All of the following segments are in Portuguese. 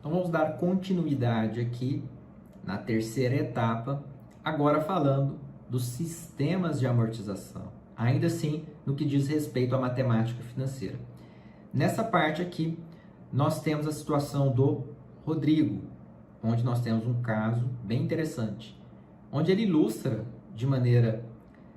Então vamos dar continuidade aqui na terceira etapa, agora falando dos sistemas de amortização, ainda assim no que diz respeito à matemática financeira. Nessa parte aqui, nós temos a situação do Rodrigo, onde nós temos um caso bem interessante, onde ele ilustra de maneira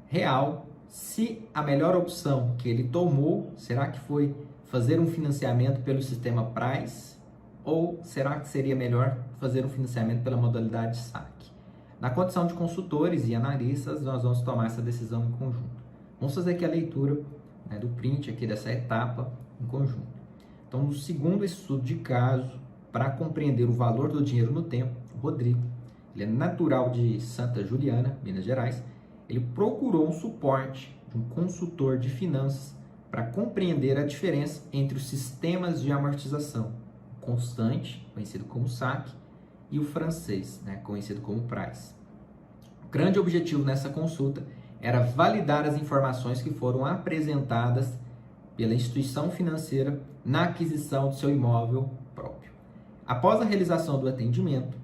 real se a melhor opção que ele tomou, será que foi fazer um financiamento pelo sistema Price ou será que seria melhor fazer um financiamento pela modalidade saque? Na condição de consultores e analistas, nós vamos tomar essa decisão em conjunto. Vamos fazer aqui a leitura, né, do print aqui dessa etapa em conjunto. Então, no segundo estudo de caso, para compreender o valor do dinheiro no tempo, o Rodrigo, ele é natural de Santa Juliana, Minas Gerais, ele procurou um suporte de um consultor de finanças para compreender a diferença entre os sistemas de amortização, o constante, conhecido como saque, e o francês, né, conhecido como Price. O grande objetivo nessa consulta era validar as informações que foram apresentadas pela instituição financeira na aquisição do seu imóvel próprio. Após a realização do atendimento,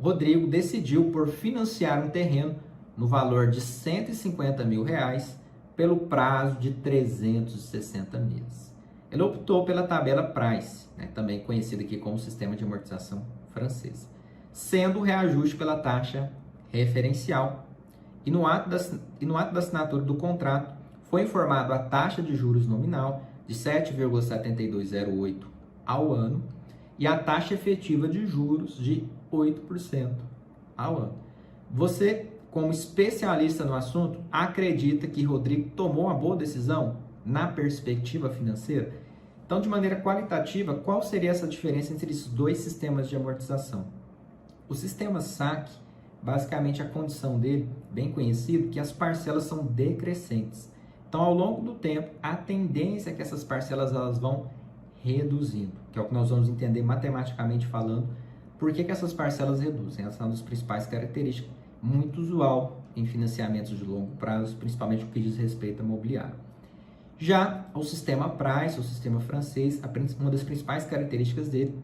Rodrigo decidiu por financiar um terreno no valor de R$ 150 mil pelo prazo de 360 meses. Ele optou pela tabela Price, né, também conhecida aqui como sistema de amortização francês, sendo o reajuste pela taxa referencial. E no ato da assinatura do contrato, foi informado a taxa de juros nominal de 7,7208 ao ano e a taxa efetiva de juros de 8% ao ano. Você, como especialista no assunto, acredita que Rodrigo tomou uma boa decisão na perspectiva financeira? Então, de maneira qualitativa, qual seria essa diferença entre esses dois sistemas de amortização? O sistema saque, basicamente a condição dele, bem conhecido, que as parcelas são decrescentes. Então, ao longo do tempo, a tendência é que essas parcelas elas vão reduzindo, que é o que nós vamos entender matematicamente falando. Por que essas parcelas reduzem? Essa é uma das principais características, muito usual em financiamentos de longo prazo, principalmente no que diz respeito ao imobiliário. Já o sistema Price, o sistema francês, uma das principais características dele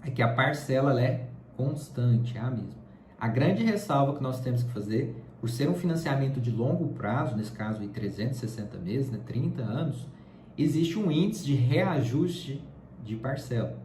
é que a parcela ela é constante, é a mesma. A grande ressalva que nós temos que fazer, por ser um financiamento de longo prazo, nesse caso aí 360 meses, né, 30 anos, existe um índice de reajuste de parcela.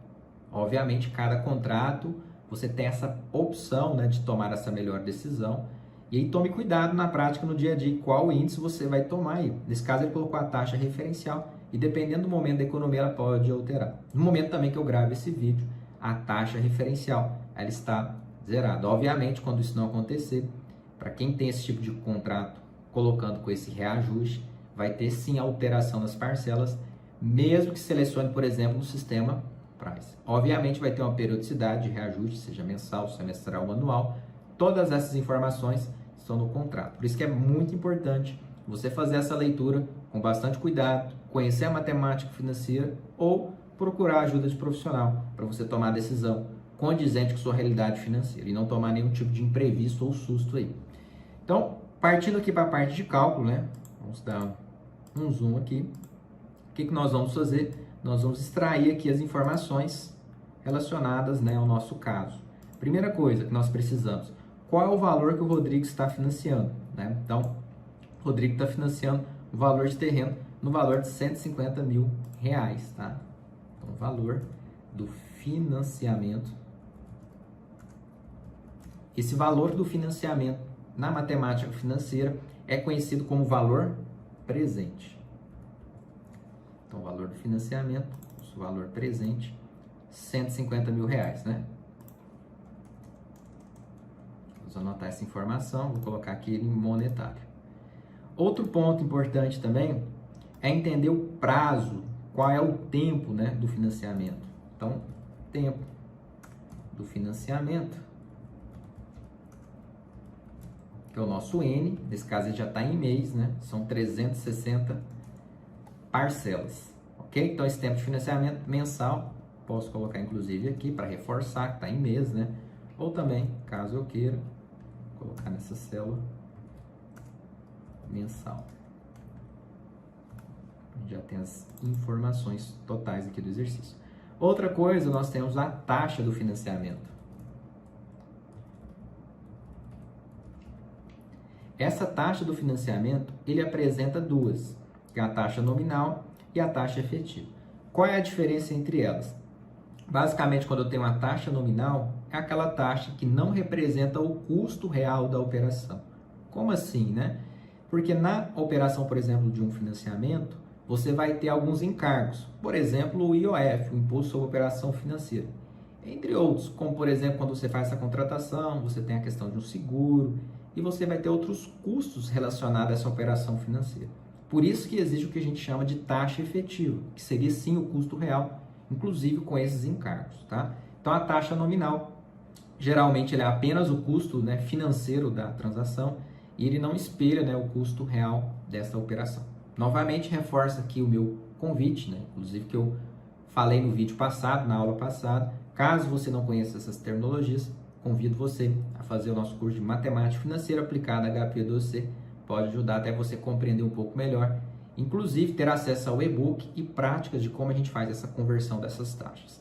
Obviamente, cada contrato, você tem essa opção, né, de tomar essa melhor decisão. E aí tome cuidado na prática, no dia a dia, qual índice você vai tomar aí. Nesse caso, ele colocou a taxa referencial e dependendo do momento da economia, ela pode alterar. No momento também que eu gravo esse vídeo, a taxa referencial, ela está zerada. Obviamente, quando isso não acontecer, para quem tem esse tipo de contrato, colocando com esse reajuste, vai ter sim alteração nas parcelas, mesmo que selecione, por exemplo, no sistema Price. Obviamente vai ter uma periodicidade de reajuste, seja mensal, semestral ou anual. Todas essas informações estão no contrato. Por isso que é muito importante você fazer essa leitura com bastante cuidado, conhecer a matemática financeira ou procurar ajuda de profissional para você tomar a decisão condizente com sua realidade financeira e não tomar nenhum tipo de imprevisto ou susto aí. Então, partindo aqui para a parte de cálculo, né? Vamos dar um zoom aqui. O que nós vamos fazer? Nós vamos extrair aqui as informações relacionadas, né, ao nosso caso. Primeira coisa que nós precisamos, qual é o valor que o Rodrigo está financiando, né? Então, o Rodrigo está financiando o valor de terreno no valor de R$ 150 mil, tá? Então, o valor do financiamento. Esse valor do financiamento na matemática financeira é conhecido como valor presente. Então, o valor do financiamento, o valor presente, R$ 150 mil, né? Vamos anotar essa informação, vou colocar aqui em monetário. Outro ponto importante também é entender o prazo, qual é o tempo, né, do financiamento. Então, tempo do financiamento, que é o nosso N, nesse caso ele já está em mês, né? São 360 parcelas, ok? Então esse tempo de financiamento mensal, posso colocar inclusive aqui para reforçar que está em mês, né? Ou também, caso eu queira, colocar nessa célula mensal. Já tem as informações totais aqui do exercício. Outra coisa, nós temos a taxa do financiamento. Essa taxa do financiamento, ele apresenta duas, que é a taxa nominal e a taxa efetiva. Qual é a diferença entre elas? Basicamente, quando eu tenho uma taxa nominal, é aquela taxa que não representa o custo real da operação. Como assim, né? Porque na operação, por exemplo, de um financiamento, você vai ter alguns encargos. Por exemplo, o IOF, o Imposto sobre Operação Financeira. Entre outros, como por exemplo, quando você faz essa contratação, você tem a questão de um seguro e você vai ter outros custos relacionados a essa operação financeira. Por isso que existe o que a gente chama de taxa efetiva, que seria sim o custo real, inclusive com esses encargos, tá? Então a taxa nominal, geralmente ele é apenas o custo, né, financeiro da transação e ele não espelha, né, o custo real dessa operação. Novamente reforço aqui o meu convite, né, inclusive que eu falei no vídeo passado, na aula passada. Caso você não conheça essas terminologias, convido você a fazer o nosso curso de Matemática Financeira aplicada HP12C. Pode ajudar até você compreender um pouco melhor, inclusive ter acesso ao e-book e práticas de como a gente faz essa conversão dessas taxas.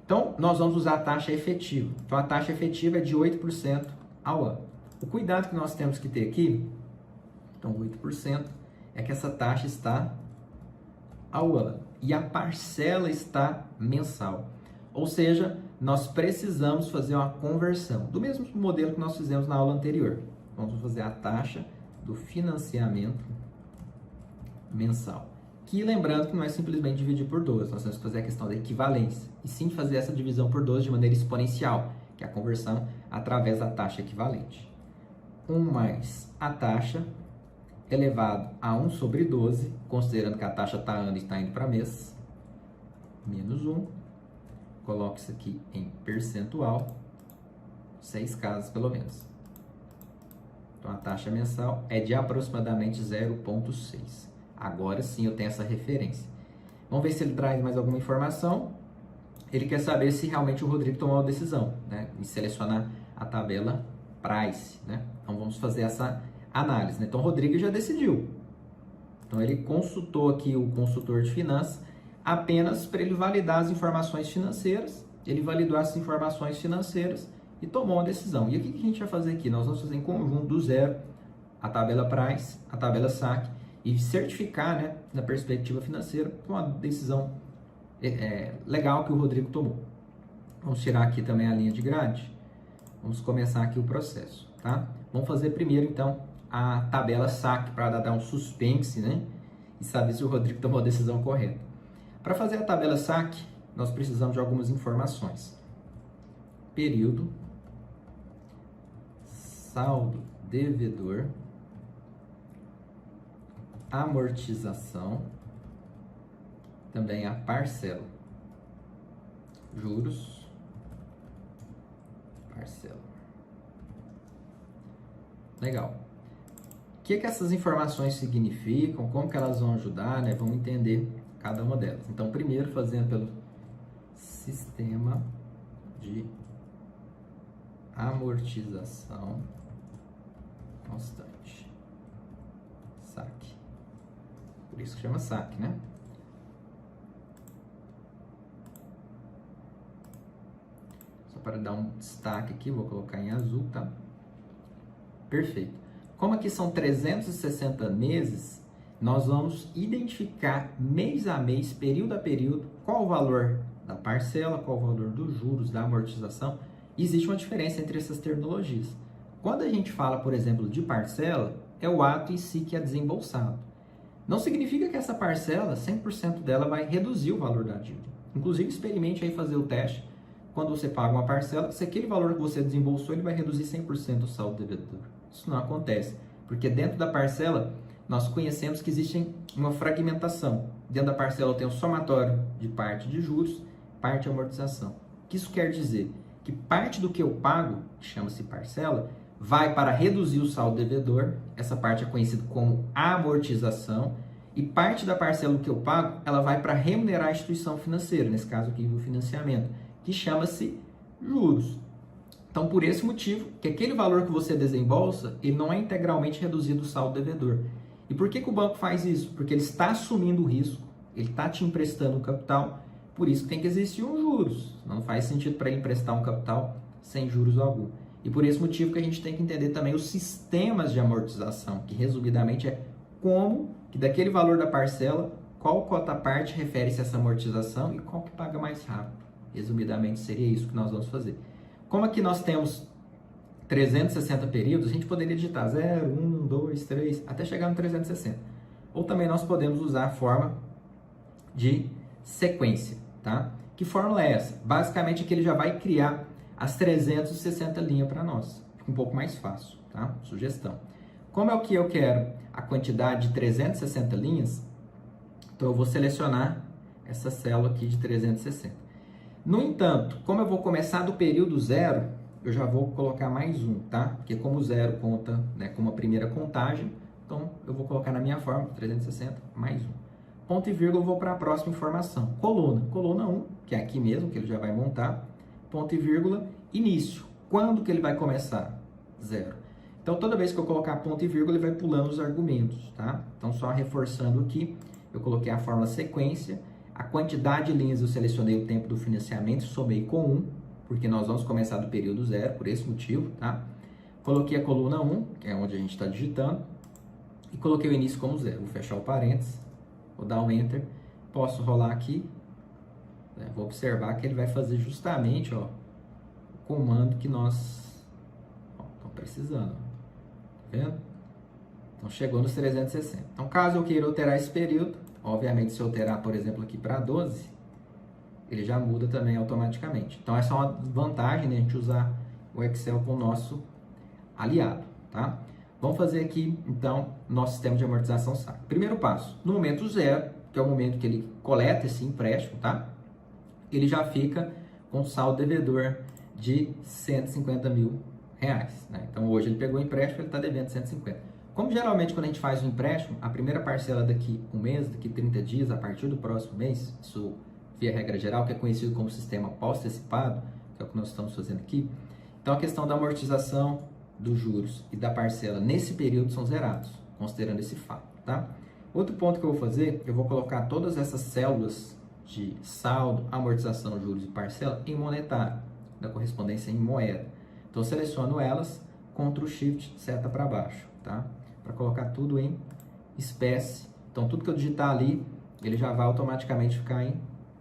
Então, nós vamos usar a taxa efetiva. Então, a taxa efetiva é de 8% ao ano. O cuidado que nós temos que ter aqui, então 8%, é que essa taxa está ao ano e a parcela está mensal. Ou seja, nós precisamos fazer uma conversão, do mesmo modelo que nós fizemos na aula anterior. Vamos fazer a taxa do financiamento mensal. Que lembrando que não é simplesmente dividir por 12, nós temos que fazer a questão da equivalência, e sim fazer essa divisão por 12 de maneira exponencial, que é a conversão através da taxa equivalente. 1 mais a taxa elevado a 1 sobre 12, considerando que a taxa está ano e está indo para mês, menos 1, coloque isso aqui em percentual, 6 casas pelo menos. Então a taxa mensal é de aproximadamente 0,6. Agora sim eu tenho essa referência. Vamos ver se ele traz mais alguma informação. Ele quer saber se realmente o Rodrigo tomou a decisão, né, em selecionar a tabela Price, né? Então vamos fazer essa análise, né? Então o Rodrigo já decidiu. Então ele consultou aqui o consultor de finanças apenas para ele validar as informações financeiras. Ele validou essas informações financeiras e tomou uma decisão. E o que a gente vai fazer aqui? Nós vamos fazer em conjunto do zero a tabela Price, a tabela SAC e certificar, né, na perspectiva financeira, uma decisão legal que o Rodrigo tomou. Vamos tirar aqui também a linha de grade. Vamos começar aqui o processo, tá? Vamos fazer primeiro, então, a tabela SAC para dar um suspense, né? E saber se o Rodrigo tomou a decisão correta. Para fazer a tabela SAC, nós precisamos de algumas informações. Período, saldo devedor, amortização, também a parcela, juros, parcela. Legal. O que essas informações significam, como que elas vão ajudar, né? Vamos entender cada uma delas. Então, primeiro, fazendo pelo sistema de amortização constante. SAC. Por isso que chama SAC, né? Só para dar um destaque aqui, vou colocar em azul, tá? Perfeito. Como aqui são 360 meses, nós vamos identificar mês a mês, período a período, qual o valor da parcela, qual o valor dos juros, da amortização. Existe uma diferença entre essas terminologias. Quando a gente fala, por exemplo, de parcela, é o ato em si que é desembolsado. Não significa que essa parcela, 100% dela, vai reduzir o valor da dívida. Inclusive, experimente aí fazer o teste. Quando você paga uma parcela, se aquele valor que você desembolsou, ele vai reduzir 100% o saldo devedor. Isso não acontece, porque dentro da parcela, nós conhecemos que existe uma fragmentação. Dentro da parcela eu tenho um somatório de parte de juros, parte de amortização. O que isso quer dizer? Que parte do que eu pago, que chama-se parcela, vai para reduzir o saldo devedor, essa parte é conhecida como amortização, e parte da parcela que eu pago, ela vai para remunerar a instituição financeira, nesse caso aqui o financiamento, que chama-se juros. Então, por esse motivo, que aquele valor que você desembolsa, ele não é integralmente reduzido o saldo devedor. E por que o banco faz isso? Porque ele está assumindo o risco, ele está te emprestando o capital, Por isso que tem que existir um juros. Não faz sentido para ele emprestar um capital sem juros algum. E por esse motivo que a gente tem que entender também os sistemas de amortização, que resumidamente é como que daquele valor da parcela, qual cota parte refere-se a essa amortização e qual que paga mais rápido. Resumidamente seria isso que nós vamos fazer. Como aqui nós temos 360 períodos, a gente poderia digitar 0, 1, 2, 3, até chegar no 360. Ou também nós podemos usar a forma de sequência, tá? Que fórmula é essa? Basicamente aqui ele já vai criar as 360 linhas para nós. Fica um pouco mais fácil, tá? Sugestão. Como é o que eu quero? A quantidade de 360 linhas, então eu vou selecionar essa célula aqui de 360. No entanto, como eu vou começar do período 0, eu já vou colocar mais um, tá? Porque como o 0 conta, né, como a primeira contagem, então eu vou colocar na minha forma 360 mais 1. Ponto e vírgula, eu vou para a próxima informação. Coluna 1, que é aqui mesmo, que ele já vai montar. Ponto e vírgula, início. Quando que ele vai começar? 0. Então, toda vez que eu colocar ponto e vírgula, ele vai pulando os argumentos, tá? Então, só reforçando aqui, eu coloquei a fórmula sequência, a quantidade de linhas eu selecionei o tempo do financiamento, somei com 1, porque nós vamos começar do período 0, por esse motivo, tá? Coloquei a coluna 1, que é onde a gente está digitando, e coloquei o início como 0. Vou fechar o parênteses, vou dar um Enter, posso rolar aqui, né? Vou observar que ele vai fazer justamente, ó, o comando que nós estamos precisando, tá vendo? Então, chegou nos 360. Então, caso eu queira alterar esse período, obviamente, se eu alterar, por exemplo, aqui para 12, ele já muda também automaticamente. Então, essa é uma vantagem, né, a gente usar o Excel com o nosso aliado, tá? Vamos fazer aqui, então, nosso sistema de amortização SAC. Primeiro passo, no momento 0, que é o momento que ele coleta esse empréstimo, tá? Ele já fica com saldo devedor de 150 mil reais, né? Então, hoje ele pegou o empréstimo, ele está devendo 150. Como geralmente quando a gente faz um empréstimo, a primeira parcela daqui um mês, daqui 30 dias, a partir do próximo mês, isso via regra geral, que é conhecido como sistema pós-antecipado, que é o que nós estamos fazendo aqui. Então, a questão da amortização dos juros e da parcela nesse período são zerados, considerando esse fato, tá? Outro ponto que eu vou fazer, eu vou colocar todas essas células de saldo, amortização, juros e parcela em monetário, da correspondência em moeda. Então, eu seleciono elas, Ctrl Shift, seta para baixo, tá? Para colocar tudo em espécie. Então, tudo que eu digitar ali, ele já vai automaticamente ficar em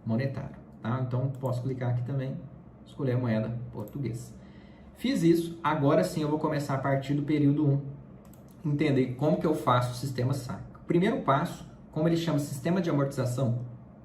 monetário, tá? Então, posso clicar aqui também, escolher a moeda portuguesa. Fiz isso, agora sim eu vou começar a partir do período 1, entender como que eu faço o sistema SAC. Primeiro passo, como ele chama sistema de amortização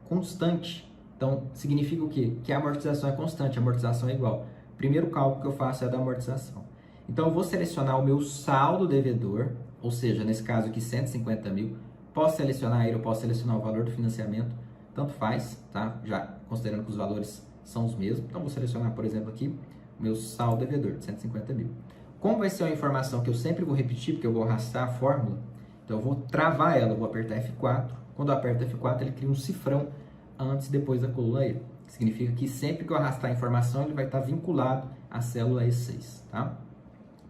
constante, então significa o quê? Que a amortização é constante, a amortização é igual. Primeiro cálculo que eu faço é da amortização. Então, eu vou selecionar o meu saldo devedor, ou seja, nesse caso aqui 150 mil, posso selecionar ele, eu posso selecionar o valor do financiamento, tanto faz, tá? Já considerando que os valores são os mesmos. Então, vou selecionar, por exemplo, aqui o meu saldo devedor de 150 mil. Como vai ser uma informação que eu sempre vou repetir, porque eu vou arrastar a fórmula, então eu vou travar ela, eu vou apertar F4. Quando eu aperto F4, ele cria um cifrão antes e depois da coluna E. Significa que sempre que eu arrastar a informação, ele vai estar vinculado à célula E6, tá?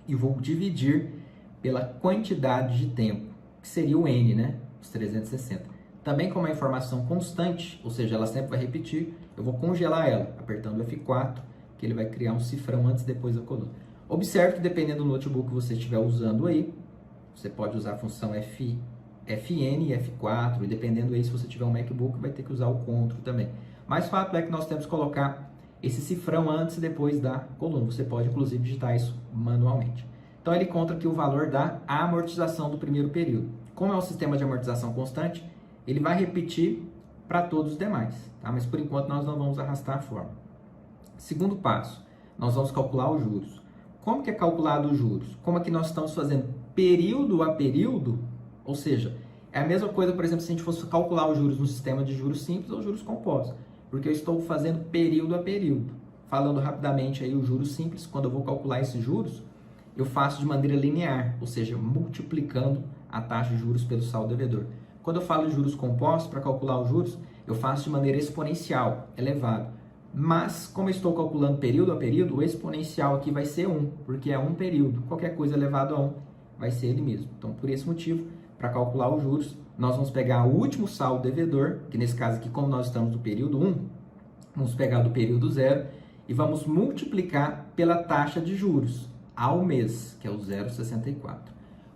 E vou dividir pela quantidade de tempo, que seria o N, né? Os 360. Também como a informação constante, ou seja, ela sempre vai repetir, eu vou congelar ela, apertando F4, que ele vai criar um cifrão antes e depois da coluna. Observe que dependendo do notebook que você estiver usando aí, você pode usar a função FN e F4, e dependendo aí se você tiver um MacBook, vai ter que usar o Ctrl também. Mas o fato é que nós temos que colocar esse cifrão antes e depois da coluna. Você pode, inclusive, digitar isso manualmente. Então, ele conta aqui o valor da amortização do primeiro período. Como é um sistema de amortização constante, ele vai repetir para todos os demais, tá? Mas, por enquanto, nós não vamos arrastar a fórmula. Segundo passo, nós vamos calcular os juros. Como que é calculado os juros? Como é que nós estamos fazendo período a período? Ou seja, é a mesma coisa, por exemplo, se a gente fosse calcular os juros no sistema de juros simples ou juros compostos. Porque eu estou fazendo período a período. Falando rapidamente aí, os juros simples, quando eu vou calcular esses juros, eu faço de maneira linear, ou seja, multiplicando a taxa de juros pelo saldo devedor. Quando eu falo de juros compostos, para calcular os juros, eu faço de maneira exponencial, elevado. Mas, como eu estou calculando período a período, o exponencial aqui vai ser 1, porque é um período. Qualquer coisa elevado a 1 vai ser ele mesmo. Então, por esse motivo, para calcular os juros, nós vamos pegar o último saldo devedor, que nesse caso aqui, como nós estamos no período 1, Vamos pegar do período zero e vamos multiplicar pela taxa de juros ao mês, que é o 0,64.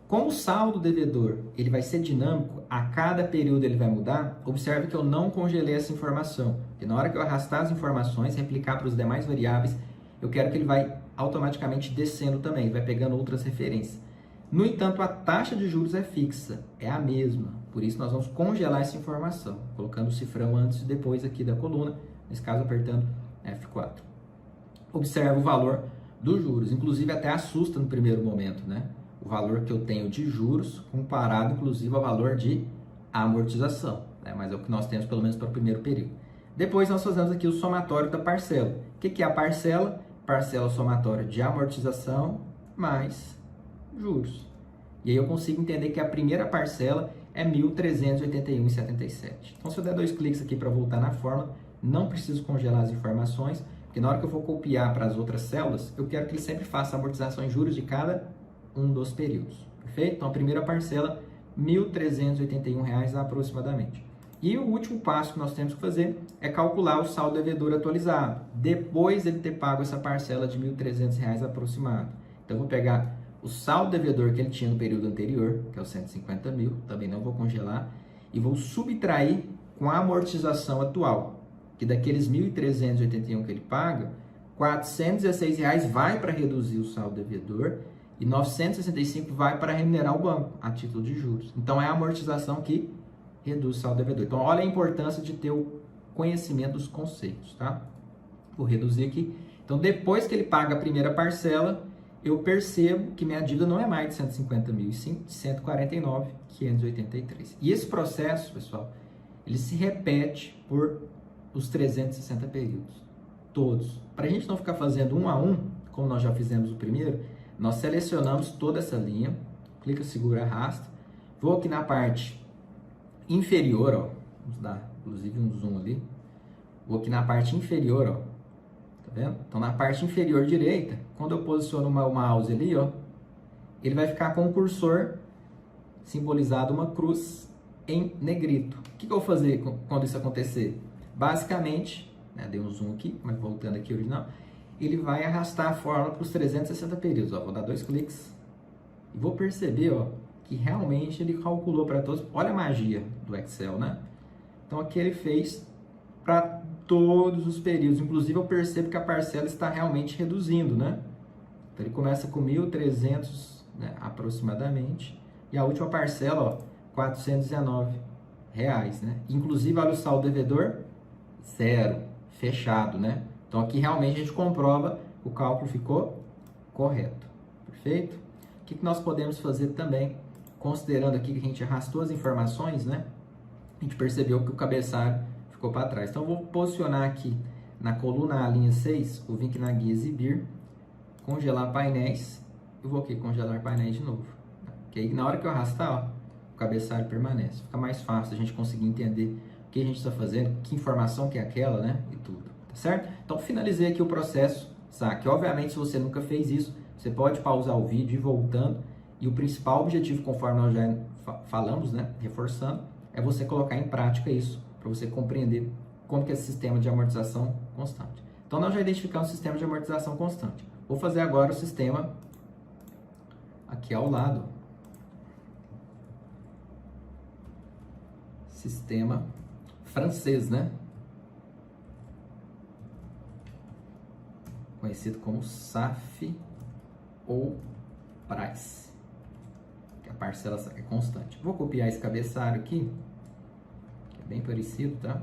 Como o saldo devedor ele vai ser dinâmico, a cada período ele vai mudar, observe que eu não congelei essa informação. Porque na hora que eu arrastar as informações, replicar para os demais variáveis, eu quero que ele vai automaticamente descendo também, vai pegando outras referências. No entanto, a taxa de juros é fixa, é a mesma. Por isso, nós vamos congelar essa informação, colocando o cifrão antes e depois aqui da coluna, nesse caso apertando F4. Observa o valor dos juros, inclusive até assusta no primeiro momento, né? O valor que eu tenho de juros comparado, inclusive, ao valor de amortização, né? Mas é o que nós temos, pelo menos, para o primeiro período. Depois, nós fazemos aqui o somatório da parcela. O que é a parcela? Parcela somatória de amortização mais juros. E aí eu consigo entender que a primeira parcela é R$ 1.381,77. Então, se eu der 2 cliques aqui para voltar na fórmula, não preciso congelar as informações, porque na hora que eu for copiar para as outras células, eu quero que ele sempre faça a amortização em juros de cada um dos períodos. Perfeito? Então, a primeira parcela, R$ 1.381 aproximadamente. E o último passo que nós temos que fazer é calcular o saldo devedor atualizado, depois ele ter pago essa parcela de R$ 1.300 aproximado. Então, eu vou pegar o saldo devedor que ele tinha no período anterior, que é os 150 mil, também não vou congelar, e vou subtrair com a amortização atual, que daqueles 1.381 que ele paga, R$ 416 vai para reduzir o saldo devedor e 965 vai para remunerar o banco a título de juros. Então, é a amortização que reduz o saldo devedor. Então, olha a importância de ter o conhecimento dos conceitos, tá? Vou reduzir aqui. Então, depois que ele paga a primeira parcela, eu percebo que minha dívida não é mais de 150 mil, e sim de 149.583. E esse processo, pessoal, ele se repete por os 360 períodos, todos. Para a gente não ficar fazendo um a um, como nós já fizemos o primeiro, nós selecionamos toda essa linha, clica, segura, arrasta. Vou aqui na parte inferior, ó, vamos dar inclusive um zoom ali. Vou aqui na parte inferior, ó, tá vendo? Então, na parte inferior direita, quando eu posiciono o mouse ali, ó, ele vai ficar com o cursor simbolizado uma cruz em negrito. O que eu vou fazer quando isso acontecer? Basicamente, né, dei um zoom aqui, mas voltando aqui ao original, ele vai arrastar a fórmula para os 360 períodos. Ó, vou dar 2 cliques e vou perceber, ó, que realmente ele calculou para todos. Olha a magia do Excel, né? Então, aqui ele fez para todos os períodos. Inclusive, eu percebo que a parcela está realmente reduzindo, né? Então, ele começa com 1.300, né, aproximadamente. E a última parcela, ó, R$ 419, né? Inclusive, olha o saldo devedor, 0, fechado, né? Então, aqui realmente a gente comprova que o cálculo ficou correto. Perfeito? O que nós podemos fazer também, considerando aqui que a gente arrastou as informações, né? A gente percebeu que o cabeçalho ficou para trás. Então, eu vou posicionar aqui na coluna A, linha 6, vou vir aqui na guia exibir, congelar painéis, eu vou aqui congelar painéis de novo. Que aí, na hora que eu arrastar, ó, o cabeçalho permanece. Fica mais fácil a gente conseguir entender o que a gente está fazendo, que informação que é aquela, né? E tudo. Tá certo? Então, finalizei aqui o processo saque. Obviamente, se você nunca fez isso, você pode pausar o vídeo e ir voltando. E o principal objetivo, conforme nós já falamos, né? Reforçando, é você colocar em prática isso, para você compreender como que é esse sistema de amortização constante. Então, nós já identificamos o sistema de amortização constante. Vou fazer agora o sistema aqui ao lado. Sistema francês, né? Conhecido como SAF ou price, que a parcela é constante. Vou copiar esse cabeçalho aqui, que é bem parecido, tá?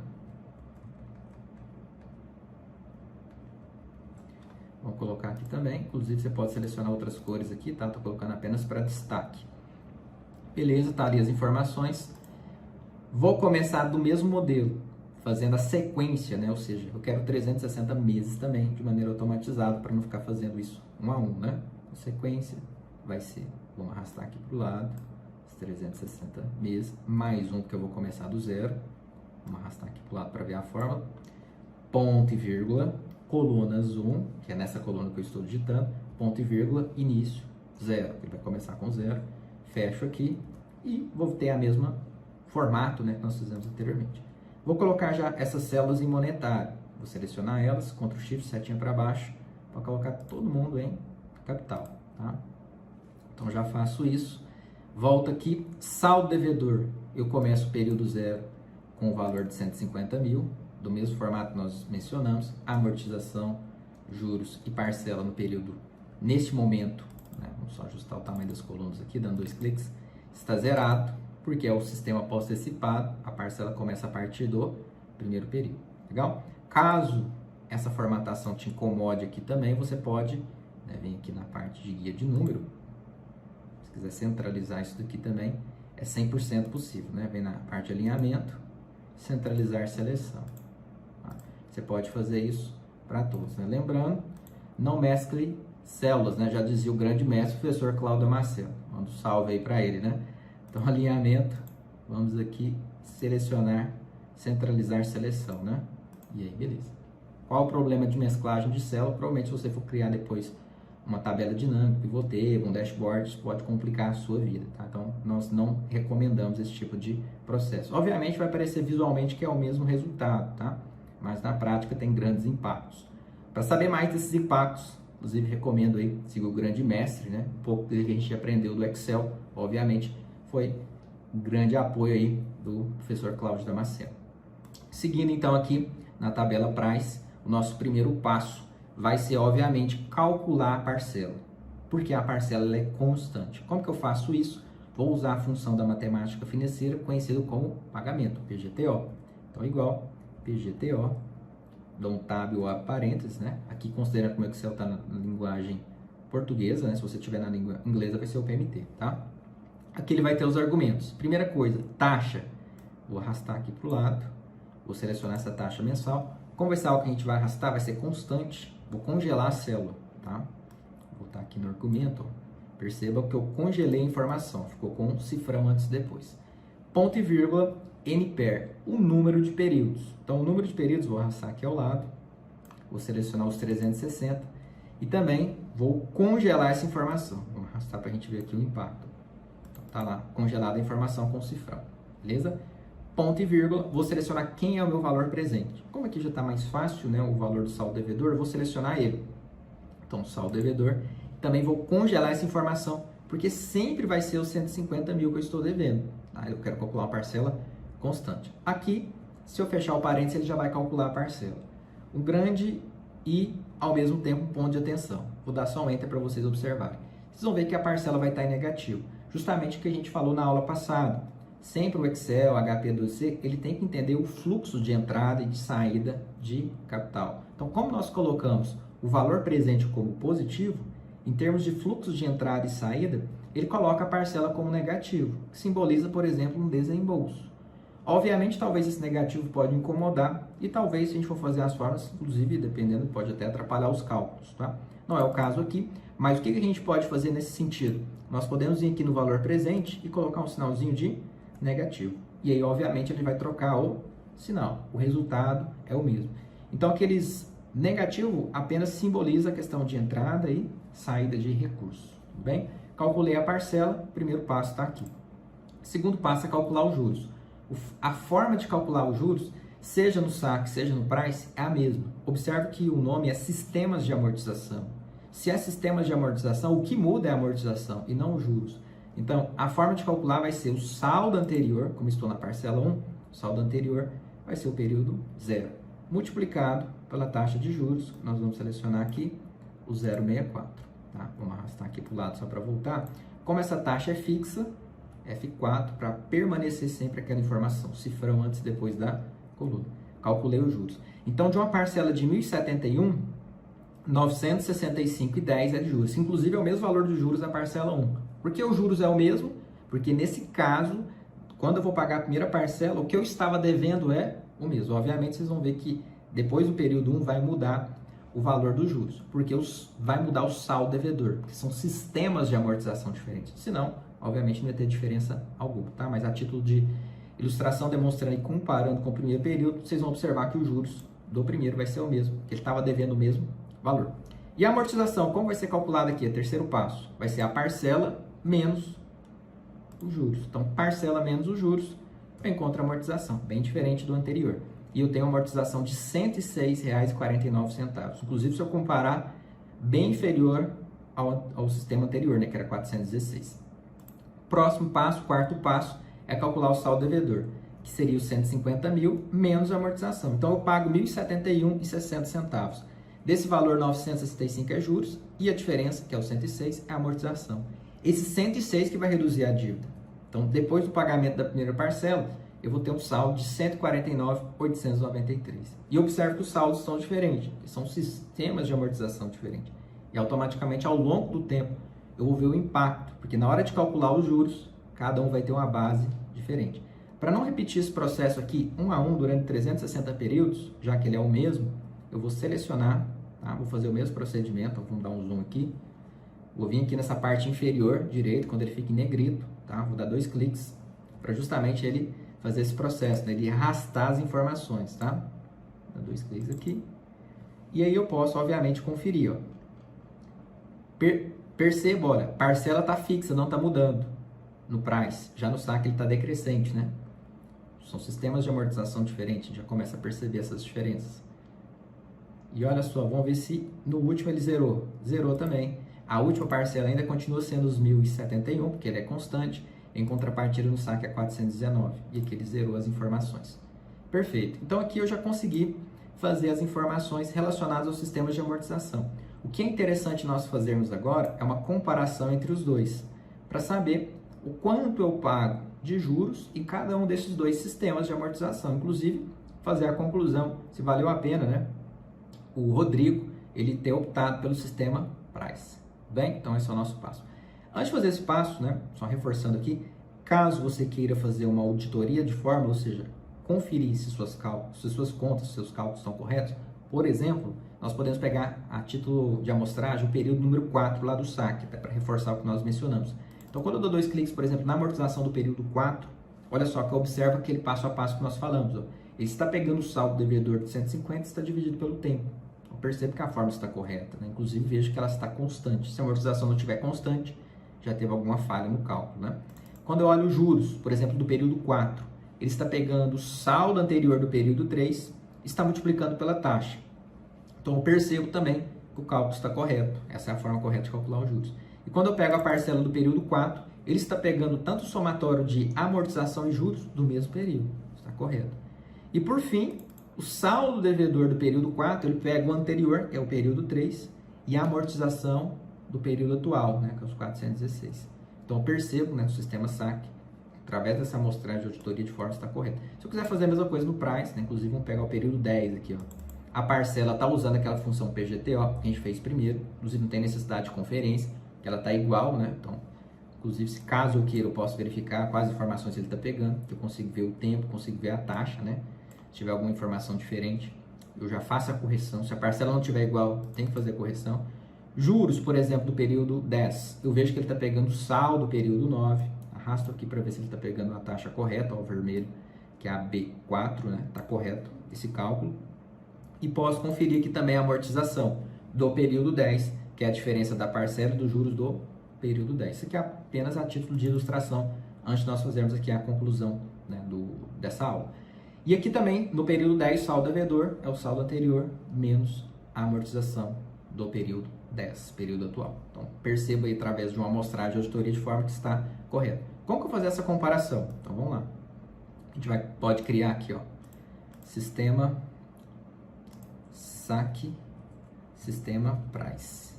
Vou colocar aqui também, inclusive você pode selecionar outras cores aqui, tá? Tô colocando apenas para destaque. Beleza, tá ali as informações. Vou começar do mesmo modelo, fazendo a sequência, né? Ou seja, eu quero 360 meses também, de maneira automatizada, para não ficar fazendo isso um a um, né? A sequência vai ser, vamos arrastar aqui para o lado, os 360 meses, mais um que eu vou começar do zero. Vamos arrastar aqui para o lado para ver a fórmula. Ponto e vírgula, coluna zoom, que é nessa coluna que eu estou digitando, ponto e vírgula, início, zero. Ele vai começar com zero. Fecho aqui e vou ter a mesma formato, né, que nós fizemos anteriormente. Vou colocar já essas células em monetário. Vou selecionar elas, Ctrl Shift, setinha para baixo, para colocar todo mundo em capital, tá? Então já faço isso. Volto aqui, saldo devedor. Eu começo o período 0 com o valor de 150 mil, do mesmo formato que nós mencionamos, amortização, juros e parcela no período, neste momento, né? Vamos só ajustar o tamanho das colunas aqui, dando 2 cliques, está zerado, porque é o sistema pós-antecipado, a parcela começa a partir do primeiro período, legal? Caso essa formatação te incomode aqui também, você pode, né, vir aqui na parte de guia de número, se quiser centralizar isso daqui também, é 100% possível, né? Vem na parte de alinhamento, centralizar seleção. Tá? Você pode fazer isso para todos, né? Lembrando, não mescle células, né? Já dizia o grande mestre, o professor Cláudio Marcelo. Manda um salve aí para ele, né? Então, alinhamento, vamos aqui selecionar, centralizar seleção, né? E aí, beleza. Qual o problema de mesclagem de célula? Provavelmente, se você for criar depois uma tabela dinâmica, pivot table, um dashboard, isso pode complicar a sua vida, tá? Então, nós não recomendamos esse tipo de processo. Obviamente, vai parecer visualmente que é o mesmo resultado, tá? Mas na prática tem grandes impactos. Para saber mais desses impactos, inclusive recomendo aí seguir o grande mestre, né? Um pouco que a gente aprendeu do Excel, obviamente, foi um grande apoio aí do professor Cláudio Damasceno. Seguindo então aqui na tabela Price, o nosso primeiro passo vai ser, obviamente, calcular a parcela, porque a parcela ela é constante. Como que eu faço isso? Vou usar a função da matemática financeira, conhecido como pagamento, PGTO. Então, igual PGTO, dou um tab ou abre parênteses, né? Aqui, considerando que o Excel está na linguagem portuguesa, né? Se você tiver na língua inglesa, vai ser o PMT, tá? Aqui ele vai ter os argumentos. Primeira coisa, taxa. Vou arrastar aqui para o lado, vou selecionar essa taxa mensal. Como vai ser algo que a gente vai arrastar, vai ser constante. Vou congelar a célula, tá? Vou voltar aqui no argumento, ó. Perceba que eu congelei a informação, ficou com um cifrão antes e depois. Ponto e vírgula, NPER, o número de períodos. Então, o número de períodos, vou arrastar aqui ao lado, vou selecionar os 360 e também vou congelar essa informação. Vou arrastar para a gente ver aqui o impacto. Então, tá lá, congelada a informação com o cifrão, beleza? Ponto e vírgula, vou selecionar quem é o meu valor presente. Como aqui já está mais fácil, né, o valor do saldo devedor, eu vou selecionar ele. Então, saldo devedor. Também vou congelar essa informação, porque sempre vai ser os 150 mil que eu estou devendo. Tá? Eu quero calcular uma parcela constante. Aqui, se eu fechar o parênteses, ele já vai calcular a parcela. Um grande e, ao mesmo tempo, um ponto de atenção. Vou dar só um Enter para vocês observarem. Vocês vão ver que a parcela vai estar em negativo. Justamente o que a gente falou na aula passada. Sempre o Excel, HP2C, ele tem que entender o fluxo de entrada e de saída de capital. Então, como nós colocamos o valor presente como positivo, em termos de fluxo de entrada e saída, ele coloca a parcela como negativo, que simboliza, por exemplo, um desembolso. Obviamente, talvez esse negativo pode incomodar e talvez, se a gente for fazer as formas, inclusive, dependendo, pode até atrapalhar os cálculos, tá? Não é o caso aqui, mas o que a gente pode fazer nesse sentido? Nós podemos vir aqui no valor presente e colocar um sinalzinho de negativo. E aí, obviamente, ele vai trocar o sinal. O resultado é o mesmo. Então, aqueles negativo apenas simboliza a questão de entrada e saída de recursos. Tudo bem? Calculei a parcela, primeiro passo está aqui. Segundo passo é calcular os juros. A forma de calcular os juros, seja no saque, seja no price, é a mesma. Observe que o nome é sistemas de amortização. Se é sistemas de amortização, o que muda é a amortização e não os juros. Então, a forma de calcular vai ser o saldo anterior, como estou na parcela 1, o saldo anterior vai ser o período 0, multiplicado pela taxa de juros, nós vamos selecionar aqui o 0,64. Tá? Vamos arrastar aqui para o lado só para voltar. Como essa taxa é fixa, F4, para permanecer sempre aquela informação, cifrão antes e depois da coluna. Calculei os juros. Então, de uma parcela de 1.071, 965,10 é de juros. Inclusive, é o mesmo valor dos juros da parcela 1. Por que os juros é o mesmo? Porque nesse caso, quando eu vou pagar a primeira parcela, o que eu estava devendo é o mesmo. Obviamente, vocês vão ver que depois do período 1 vai mudar o valor dos juros, porque vai mudar o saldo devedor, que são sistemas de amortização diferentes. Senão, obviamente, não ia ter diferença alguma, tá? Mas a título de ilustração, demonstrando e comparando com o primeiro período, vocês vão observar que os juros do primeiro vai ser o mesmo, que ele estava devendo o mesmo valor. E a amortização, como vai ser calculada aqui? É o terceiro passo. Vai ser a parcela menos os juros. Então, parcela menos os juros, eu encontro a amortização, bem diferente do anterior. e eu tenho uma amortização de R$ 106,49. Inclusive, se eu comparar, bem inferior ao sistema anterior, né, que era 416. Próximo passo, quarto passo, é calcular o saldo devedor, que seria os 150 mil menos a amortização. Então, eu pago R$ 1.071,60. Desse valor, 965 é juros e a diferença, que é o 106, é a amortização. Esse 106 que vai reduzir a dívida. Então, depois do pagamento da primeira parcela, eu vou ter um saldo de 149.893. E observe que os saldos são diferentes, são sistemas de amortização diferentes. E automaticamente, ao longo do tempo, eu vou ver o impacto, porque na hora de calcular os juros, cada um vai ter uma base diferente. Para não repetir esse processo aqui, um a um, durante 360 períodos, já que ele é o mesmo, eu vou selecionar, tá? Vou fazer o mesmo procedimento, vamos dar um zoom aqui. Vou vir aqui nessa parte inferior direito, quando ele fica em negrito, tá? Vou dar 2 cliques, para justamente ele fazer esse processo, né? Ele arrastar as informações, tá? Dá 2 cliques aqui. E aí eu posso, obviamente, conferir, ó. Perceba, olha, parcela está fixa, não está mudando no price. Já no saque ele está decrescente, né? São sistemas de amortização diferentes, a gente já começa a perceber essas diferenças. E olha só, vamos ver se no último ele zerou. Zerou também. A última parcela ainda continua sendo os 1.071, porque ele é constante. Em contrapartida, no saque é 419. E aqui ele zerou as informações. Perfeito. Então aqui eu já consegui fazer as informações relacionadas aos sistemas de amortização. O que é interessante nós fazermos agora é uma comparação entre os dois, para saber o quanto eu pago de juros em cada um desses dois sistemas de amortização. Inclusive, fazer a conclusão se valeu a pena, né? O Rodrigo, ele ter optado pelo sistema Price. Bem, então esse é o nosso passo. Antes de fazer esse passo, né, só reforçando aqui, caso você queira fazer uma auditoria de fórmula, ou seja, conferir se suas contas, seus cálculos estão corretos, por exemplo, nós podemos pegar a título de amostragem o período número 4 lá do saque, para reforçar o que nós mencionamos. Então, quando eu dou 2 cliques, por exemplo, na amortização do período 4, olha só que eu observo aquele passo a passo que nós falamos. Ó. Ele está pegando o saldo devedor de 150 e está dividido pelo tempo. Eu percebo que a fórmula está correta, né? Inclusive vejo que ela está constante. Se a amortização não estiver constante, já teve alguma falha no cálculo, né? Quando eu olho os juros, por exemplo, do período 4, ele está pegando o saldo anterior do período 3 e está multiplicando pela taxa. Então eu percebo também que o cálculo está correto. Essa é a forma correta de calcular os juros. E quando eu pego a parcela do período 4, ele está pegando tanto o somatório de amortização e juros do mesmo período. Está correto. E por fim, o saldo devedor do período 4, ele pega o anterior, que é o período 3, e a amortização do período atual, né, que é os 416. Então eu percebo, né, o sistema saque, através dessa amostragem de auditoria de forma está correta. Se eu quiser fazer a mesma coisa no price, né, inclusive vamos pegar o período 10 aqui, ó. A parcela está usando aquela função PGTO que a gente fez primeiro, inclusive não tem necessidade de conferência, que ela está igual, né? Então, inclusive, se caso eu queira, eu posso verificar quais informações ele está pegando, que eu consigo ver o tempo, consigo ver a taxa, né? Se tiver alguma informação diferente, eu já faço a correção. Se a parcela não tiver igual, tem que fazer a correção. Juros, por exemplo, do período 10, eu vejo que ele está pegando o saldo do período 9, arrasto aqui para ver se ele está pegando a taxa correta, ó, o vermelho, que é a B4, né? Está correto esse cálculo. E posso conferir aqui também a amortização do período 10, que é a diferença da parcela dos juros do período 10. Isso aqui é apenas a título de ilustração, antes de nós fazermos aqui a conclusão, né, dessa aula. E aqui também, no período 10, o saldo devedor é o saldo anterior menos a amortização do período 10, período atual. Então, perceba aí através de uma amostragem de auditoria de forma que está correta. Como que eu vou fazer essa comparação? Então, vamos lá. A gente pode criar aqui, ó, sistema saque, sistema price.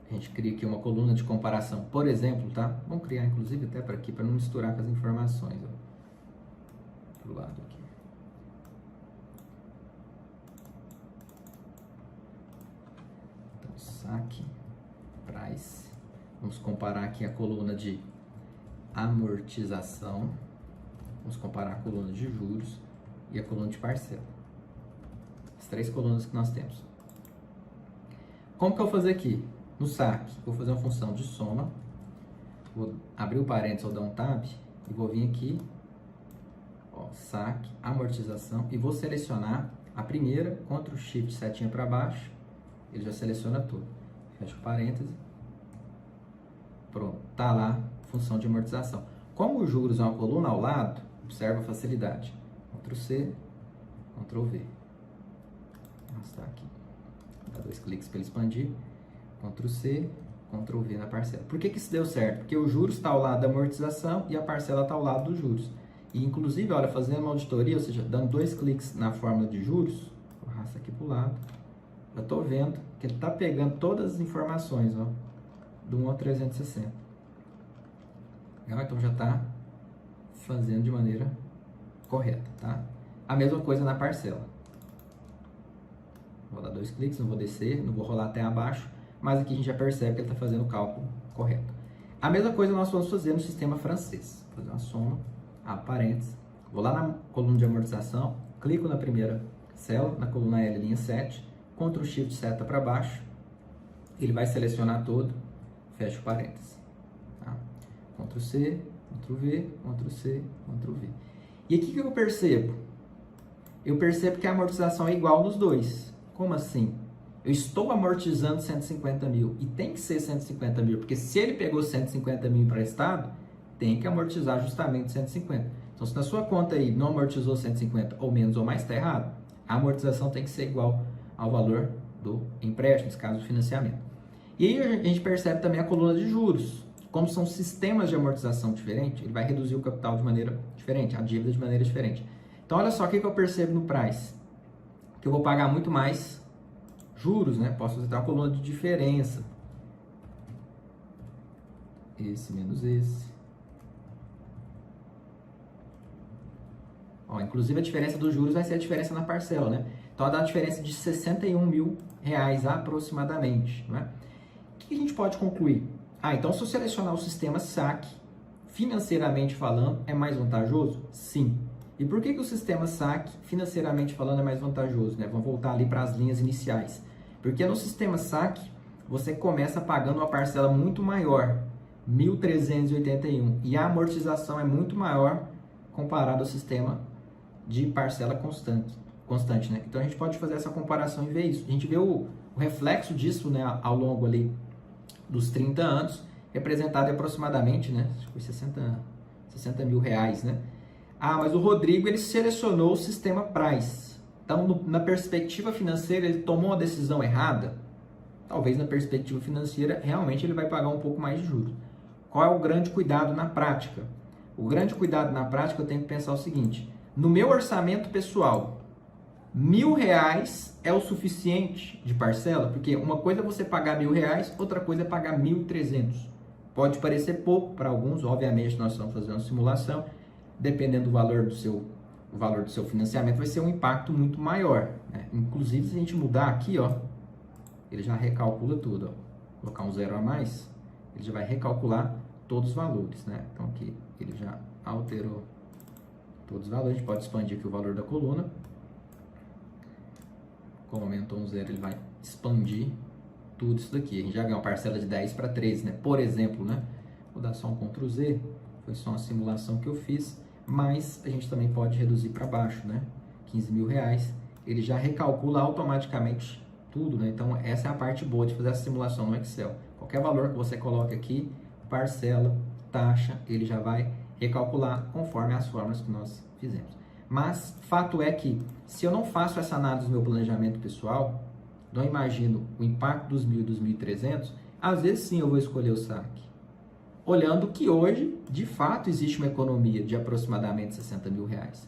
A gente cria aqui uma coluna de comparação, por exemplo, tá? Vamos criar inclusive até para aqui, para não misturar com as informações, ó. Pro lado aqui. Então, saque, price. Vamos comparar aqui a coluna de amortização, vamos comparar a coluna de juros e a coluna de parcela. As 3 colunas que nós temos. Como que eu vou fazer aqui? No saque, vou fazer uma função de soma, vou abrir o parênteses ou dar um tab e vou vir aqui, ó, saque, amortização, e vou selecionar a primeira, Ctrl Shift setinha para baixo, ele já seleciona tudo. Fecha o parêntese. Pronto, tá lá, função de amortização. Como os juros é uma coluna ao lado, observa a facilidade. Ctrl C, Ctrl V. Vou arrastar aqui. Dá 2 cliques para ele expandir. Ctrl C, Ctrl V na parcela. Por que isso deu certo? Porque o juros está ao lado da amortização e a parcela está ao lado dos juros. E, inclusive, olha, fazendo uma auditoria, ou seja, dando 2 cliques na fórmula de juros, vou arrastar aqui para o lado, eu estou vendo que ele está pegando todas as informações, ó, do 1 ao 360. Então já está fazendo de maneira correta, tá? A mesma coisa na parcela. Vou dar 2 cliques, não vou descer, não vou rolar até abaixo, mas aqui a gente já percebe que ele está fazendo o cálculo correto. A mesma coisa nós vamos fazer no sistema francês. Vou fazer uma soma, abro parênteses, vou lá na coluna de amortização, clico na primeira célula, na coluna L, linha 7, Ctrl Shift seta para baixo, ele vai selecionar todo, fecho parênteses. Tá? Ctrl C, Ctrl V, Ctrl C, Ctrl V. E aqui o que eu percebo? Eu percebo que a amortização é igual nos dois. Como assim? Eu estou amortizando 150 mil e tem que ser 150 mil, porque se ele pegou 150 mil emprestado, tem que amortizar justamente 150. Então, se na sua conta aí não amortizou 150 ou menos ou mais, está errado. A amortização tem que ser igual ao valor do empréstimo, nesse caso, do financiamento. E aí a gente percebe também a coluna de juros. Como são sistemas de amortização diferentes, ele vai reduzir o capital de maneira diferente, a dívida de maneira diferente. Então, olha só o que eu percebo no price. Que eu vou pagar muito mais juros, né? Posso fazer uma coluna de diferença. Esse menos esse. Ó, inclusive a diferença dos juros vai ser a diferença na parcela, né? Então, dá uma diferença de R$61 mil aproximadamente, né? O que a gente pode concluir? Então se eu selecionar o sistema saque, financeiramente falando, é mais vantajoso? Sim. E por que o sistema saque, financeiramente falando, é mais vantajoso? Né? Vamos voltar ali para as linhas iniciais. Porque no sistema saque, você começa pagando uma parcela muito maior, 1.381, e a amortização é muito maior comparado ao sistema de parcela constante, né? Então a gente pode fazer essa comparação e ver isso. A gente vê o reflexo disso, né, ao longo ali dos 30 anos, representado aproximadamente, né, acho que foi 60 mil reais, né? Mas o Rodrigo, ele selecionou o sistema Price. Então, na perspectiva financeira, ele tomou uma decisão errada? Talvez na perspectiva financeira, realmente ele vai pagar um pouco mais de juros. Qual é o grande cuidado na prática? O grande cuidado na prática, eu tenho que pensar o seguinte: no meu orçamento pessoal, R$1.000 é o suficiente de parcela? Porque uma coisa é você pagar R$1.000, outra coisa é pagar 1.300. Pode parecer pouco para alguns, obviamente nós estamos fazendo uma simulação, dependendo do valor do seu financiamento, vai ser um impacto muito maior, né? Inclusive, se a gente mudar aqui, ó, ele já recalcula tudo, ó. Colocar um zero a mais, ele já vai recalcular todos os valores, né? Então aqui ele já alterou todos os valores. A gente pode expandir aqui o valor da coluna. Como aumentou um zero, ele vai expandir tudo isso daqui. A gente já ganhou uma parcela de 10 para 13, né? Por exemplo, né? Vou dar só um Ctrl Z, foi só uma simulação que eu fiz, mas a gente também pode reduzir para baixo, né? R$15.000, ele já recalcula automaticamente tudo, né? Então essa é a parte boa de fazer essa simulação no Excel. Qualquer valor que você coloque aqui, parcela, taxa, ele já vai recalcular conforme as fórmulas que nós fizemos. Mas fato é que se eu não faço essa análise do meu planejamento pessoal, não imagino o impacto dos 1.000 e dos 1.300, às vezes sim eu vou escolher o saque. Olhando que hoje, de fato, existe uma economia de aproximadamente R$60.000.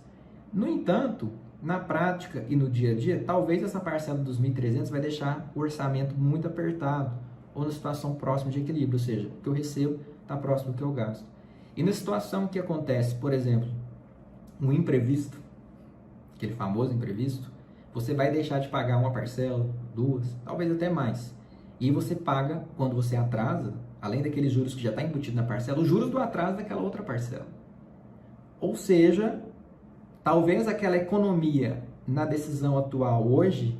No entanto, na prática e no dia a dia, talvez essa parcela dos 1.300 vai deixar o orçamento muito apertado ou na situação próxima de equilíbrio, ou seja, o que eu recebo está próximo do que eu gasto. E na situação que acontece, por exemplo, um imprevisto, aquele famoso imprevisto, você vai deixar de pagar uma parcela, duas, talvez até mais. E você paga, quando você atrasa, além daqueles juros que já está embutido na parcela, os juros do atraso daquela outra parcela. Ou seja, talvez aquela economia na decisão atual hoje,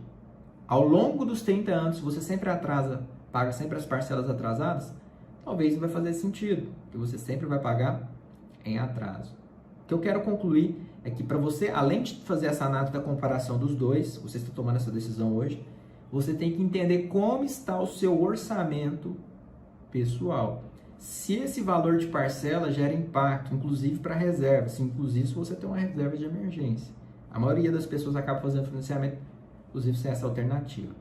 ao longo dos 30 anos, se você sempre atrasa, paga sempre as parcelas atrasadas, talvez não vai fazer sentido, porque você sempre vai pagar em atraso. O que eu quero concluir é que para você, além de fazer essa análise da comparação dos dois, você está tomando essa decisão hoje, você tem que entender como está o seu orçamento pessoal. se esse valor de parcela gera impacto, inclusive para reserva, inclusive se você tem uma reserva de emergência. A maioria das pessoas acaba fazendo financiamento, inclusive sem essa alternativa.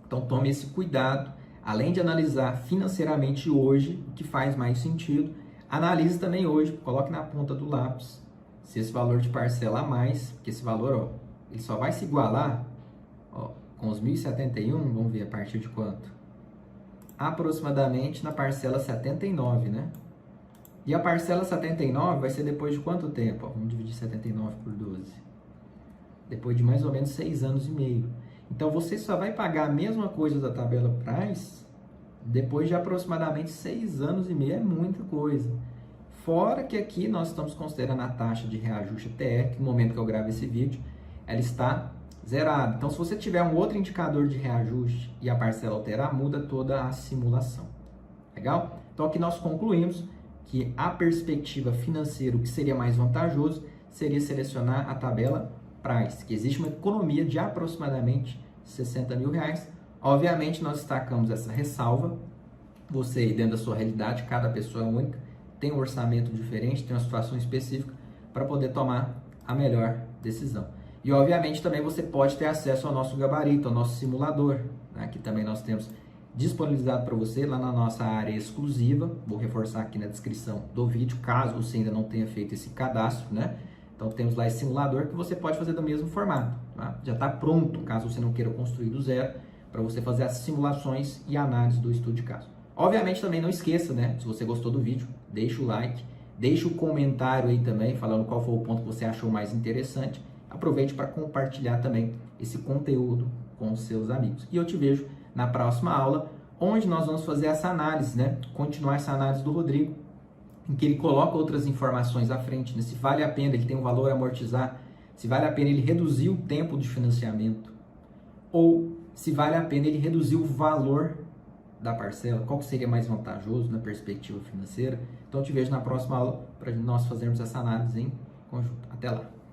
Então tome esse cuidado, além de analisar financeiramente hoje o que faz mais sentido, analise também hoje, coloque na ponta do lápis, se esse valor de parcela a mais, porque esse valor, ó, ele só vai se igualar, ó, com os 1.071, vamos ver a partir de quanto? Aproximadamente na parcela 79, né? E a parcela 79 vai ser depois de quanto tempo? Ó, vamos dividir 79 por 12. Depois de mais ou menos 6 anos e meio. Então, você só vai pagar a mesma coisa da tabela Price depois de aproximadamente 6 anos e meio. É muita coisa. Fora que aqui nós estamos considerando a taxa de reajuste TR, que no momento que eu gravo esse vídeo, ela está zerada. Então, se você tiver um outro indicador de reajuste e a parcela alterar, muda toda a simulação. Legal? Então, aqui nós concluímos que a perspectiva financeira, o que seria mais vantajoso, seria selecionar a tabela Price, que existe uma economia de aproximadamente R$60 mil. Obviamente, nós destacamos essa ressalva. Você, dentro da sua realidade, cada pessoa é única, tem um orçamento diferente, tem uma situação específica para poder tomar a melhor decisão. E, obviamente, também você pode ter acesso ao nosso gabarito, ao nosso simulador, né? Que também nós temos disponibilizado para você lá na nossa área exclusiva. Vou reforçar aqui na descrição do vídeo, caso você ainda não tenha feito esse cadastro, né? Então, temos lá esse simulador que você pode fazer do mesmo formato, tá? Já está pronto, caso você não queira construir do zero, para você fazer as simulações e análise do estudo de caso. Obviamente, também não esqueça, né? Se você gostou do vídeo, deixa o like, deixa o comentário aí também, falando qual foi o ponto que você achou mais interessante. Aproveite para compartilhar também esse conteúdo com os seus amigos. E eu te vejo na próxima aula, onde nós vamos fazer essa análise, né? Continuar essa análise do Rodrigo, em que ele coloca outras informações à frente, né? Se vale a pena, ele tem um valor a amortizar, se vale a pena ele reduzir o tempo de financiamento, ou se vale a pena ele reduzir o valor da parcela, qual que seria mais vantajoso na perspectiva financeira. Então eu te vejo na próxima aula para nós fazermos essa análise em conjunto. Até lá!